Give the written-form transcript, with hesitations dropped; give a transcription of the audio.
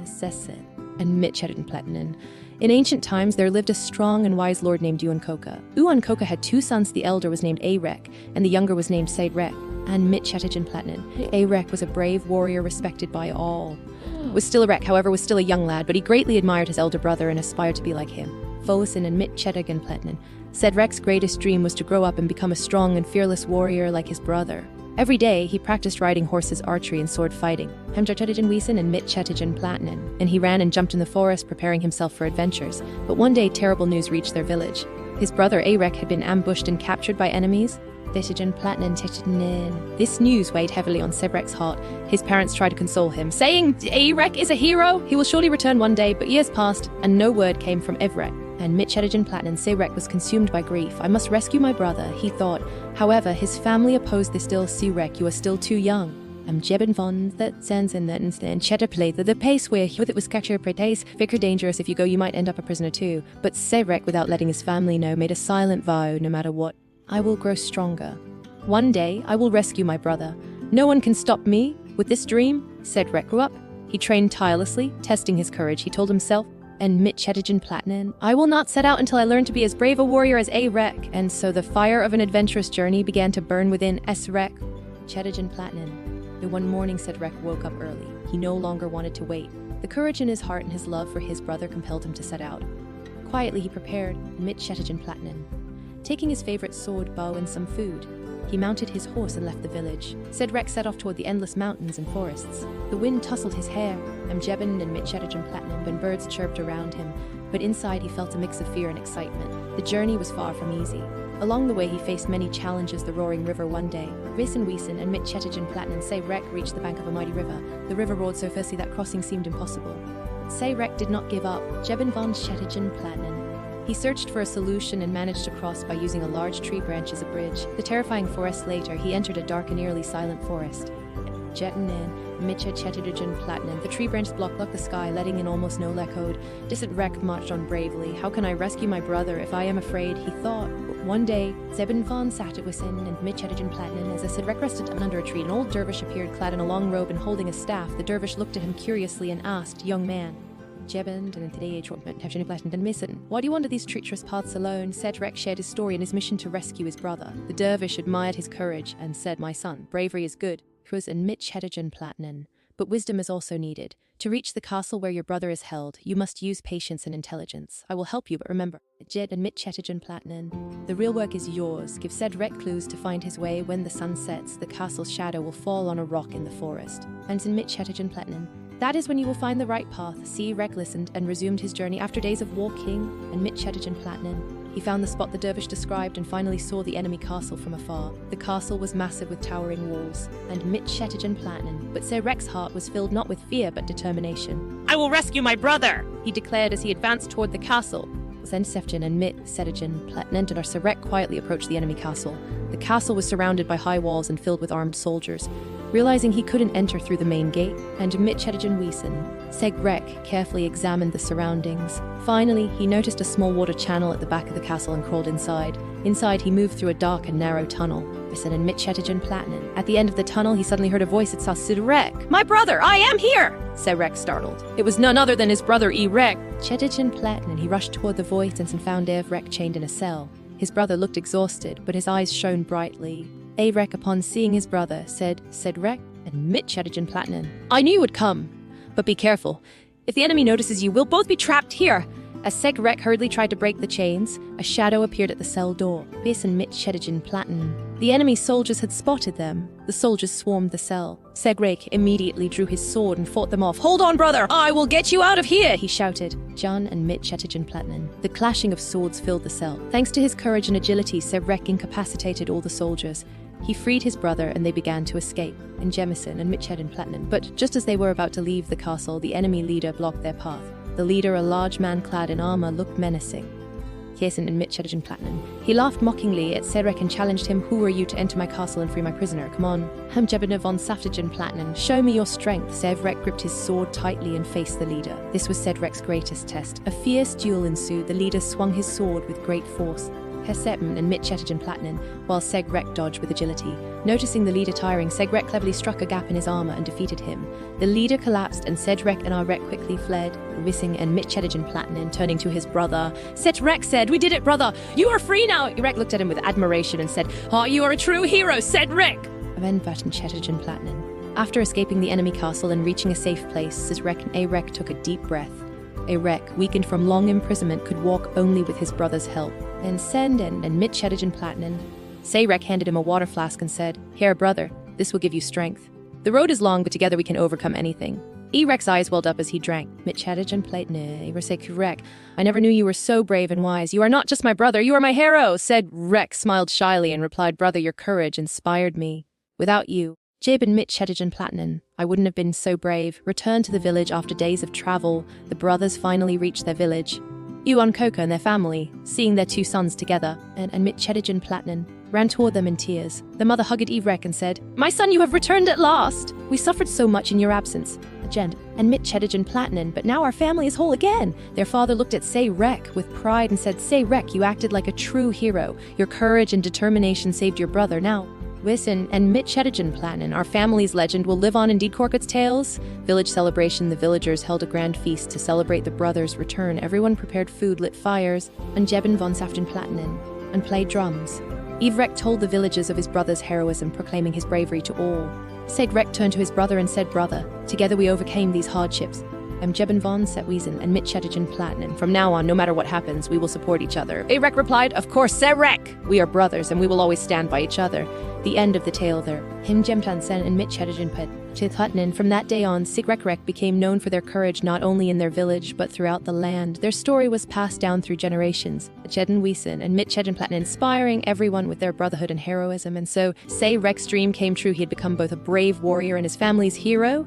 Sessin, and Mitchedin Pletinin. In ancient times, there lived a strong and wise lord named Uşun Koca had 2 sons. The elder was named Seğrek, and the younger was named Seğrek, and Mitchedin Pletinin. Seğrek was a brave warrior respected by all. Was still a young lad, but he greatly admired his elder brother and aspired to be like him. Folisin and Mitchedin Pletinin. Seğrek's greatest dream was to grow up and become a strong and fearless warrior like his brother. Every day, he practiced riding horses, archery, and sword fighting. Hemjartetigen Wiesen and Mitchetigen Platinen, and he ran and jumped in the forest, preparing himself for adventures. But one day, terrible news reached their village. His brother Seğrek had been ambushed and captured by enemies. This news weighed heavily on Seğrek's heart. His parents tried to console him, saying, "Seğrek is a hero. He will surely return one day." But years passed, and no word came from Seğrek. And Mitchedin Pletinin. Seğrek was consumed by grief. "I must rescue my brother," he thought. However, his family opposed this still. "Seğrek, you are still too young." Jebin von that sends in that instant cheddar play the pace where it was capture prates, figure dangerous. If you go, you might end up a prisoner too. But Seğrek, without letting his family know, made a silent vow: no matter what, I will grow stronger. One day, I will rescue my brother. No one can stop me. With this dream, Seğrek grew up. He trained tirelessly, testing his courage. He told himself, and Mitchedin Pletinin, "I will not set out until I learn to be as brave a warrior as Seğrek." And so the fire of an adventurous journey began to burn within Seğrek. Mitchedin Pletinin. But one morning, Seğrek woke up early. He no longer wanted to wait. The courage in his heart and his love for his brother compelled him to set out. Quietly, he prepared Mitchedin Pletinin, taking his favorite sword, bow, and some food. He mounted his horse and left the village. Seğrek set off toward the endless mountains and forests. The wind tousled his hair, Jebin and Mitchedin Pletinin, and birds chirped around him, but inside he felt a mix of fear and excitement. The journey was far from easy. Along the way, he faced many challenges. The roaring river one day. Wiesen and Mitchedin Pletinin. Seğrek reached the bank of a mighty river. The river roared so fiercely that crossing seemed impossible. Seğrek did not give up. Jebin von Mitchedin Pletinin. He searched for a solution and managed to cross by using a large tree branch as a bridge. The terrifying forest later, he entered a dark and eerily silent forest. Jetting in, Mitchedin Pletinin. The tree branches blocked the sky, letting in almost no echoed. Seğrek marched on bravely. "How can I rescue my brother if I am afraid?" he thought. But one day, Zebin von Wiesen and Mitchedin Pletinin. As Seğrek rested under a tree, an old dervish appeared clad in a long robe and holding a staff. The dervish looked at him curiously and asked, "Young man, why do you wander these treacherous paths alone?" Seğrek shared his story and his mission to rescue his brother. The dervish admired his courage and said, "My son, bravery is good. And Mitchedin Pletinin. But wisdom is also needed. To reach the castle where your brother is held, you must use patience and intelligence. I will help you, but remember, Jed and Mitchedin Pletinin. The real work is yours. Give Seğrek clues to find his way. When the sun sets, the castle's shadow will fall on a rock in the forest. And in Mitchedin Pletinin. That is when you will find the right path." Seğrek listened and resumed his journey. After days of walking and Mitchedin Pletinin, he found the spot the dervish described and finally saw the enemy castle from afar. The castle was massive with towering walls, and Mitchedin Pletinin. But Seğrek's heart was filled not with fear but determination. "I will rescue my brother," he declared as he advanced toward the castle. Sefjin and Mitchedin Pletinin and Seğrek quietly approached the enemy castle. The castle was surrounded by high walls and filled with armed soldiers. Realizing he couldn't enter through the main gate, and Mitchedin Wiesen, Seğrek carefully examined the surroundings. Finally, he noticed a small water channel at the back of the castle and crawled inside. Inside, he moved through a dark and narrow tunnel. And Mitchedin Pletinin. At the end of the tunnel, he suddenly heard a voice that said, "Seğrek, my brother, I am here!" Seğrek startled. It was none other than his brother Seğrek. Mitchedin Pletinin. He rushed toward the voice and found Seğrek chained in a cell. His brother looked exhausted, but his eyes shone brightly. Seğrek, upon seeing his brother, said, "Seğrek and Mitchedin Pletinin. I knew you would come, but be careful. If the enemy notices you, we'll both be trapped here." As Seğrek hurriedly tried to break the chains, a shadow appeared at the cell door. And Mitchedin Pletinin. The enemy soldiers had spotted them. The soldiers swarmed the cell. Seğrek immediately drew his sword and fought them off. "Hold on, brother! I will get you out of here!" he shouted. Jan and Mitchedin Pletinin. The clashing of swords filled the cell. Thanks to his courage and agility, Seğrek incapacitated all the soldiers. He freed his brother and they began to escape, in Jemison and Mitchedin Pletinin. But just as they were about to leave the castle, the enemy leader blocked their path. The leader, a large man clad in armor, looked menacing. Jessen and Mitchedin Pletinin. He laughed mockingly at Seğrek and challenged him, "Who are you to enter my castle and free my prisoner? Come on." Jebin von Saftigen Pletinin. "Show me your strength." Seğrek gripped his sword tightly and faced the leader. This was Seğrek's greatest test. A fierce duel ensued. The leader swung his sword with great force. Hesepen and Mitchedin Pletinin, while Seğrek dodged with agility. Noticing the leader tiring, Seğrek cleverly struck a gap in his armor and defeated him. The leader collapsed and Seğrek and Arek quickly fled, Wising and Mitchedegen Platinum turning to his brother. Seğrek said, "We did it, brother! You are free now!" Arek looked at him with admiration and said, "Oh, you are a true hero, Seğrek!" Mitchedegen Platinum. After escaping the enemy castle and reaching a safe place, Seğrek and Arek took a deep breath. Arek, weakened from long imprisonment, could walk only with his brother's help. And Send and Mitchedegen Platinum. Seğrek handed him a water flask and said, "Here, brother, this will give you strength. The road is long, but together we can overcome anything." Erek's eyes welled up as he drank. Mitchedegen Platinum, Seğrek, "I never knew you were so brave and wise. You are not just my brother, you are my hero," said Rek, smiled shyly and replied, "Brother, your courage inspired me. Without you, Jib and Mitchedegen Platinum, I wouldn't have been so brave." Returned to the village after days of travel, the brothers finally reached their village. Uşun Koca and their family, seeing their two sons together, and Mitchedegen Platinum, ran toward them in tears. The mother hugged Evrek and said, "My son, you have returned at last! We suffered so much in your absence." Agent and Mitchedegen Platinum, "But now our family is whole again." Their father looked at Seğrek with pride and said, "Seğrek, you acted like a true hero. Your courage and determination saved your brother. Now, Uşun and Mitchedegen Platinum, our family's legend will live on in Dede Korkut Tales." Village celebration. The villagers held a grand feast to celebrate the brothers' return. Everyone prepared food, lit fires, and Jeben von Saften Platinum, and played drums. Evrek told the villagers of his brother's heroism, proclaiming his bravery to all. Seğrek turned to his brother and said, "Brother, together we overcame these hardships. Jeben von Setwiesen and Mitchedegen Platinum. From now on, no matter what happens, we will support each other." Evrek replied, "Of course, Seğrek! We are brothers, and we will always stand by each other." The end of the tale there. Jemtansen and Mitchedegen Platinum. From that day on, Seğrek became known for their courage not only in their village, but throughout the land. Their story was passed down through generations. Jeden Wiesen and Mitchedegen Platinum, inspiring everyone with their brotherhood and heroism. And so, Seğrek's dream came true. He had become both a brave warrior and his family's hero.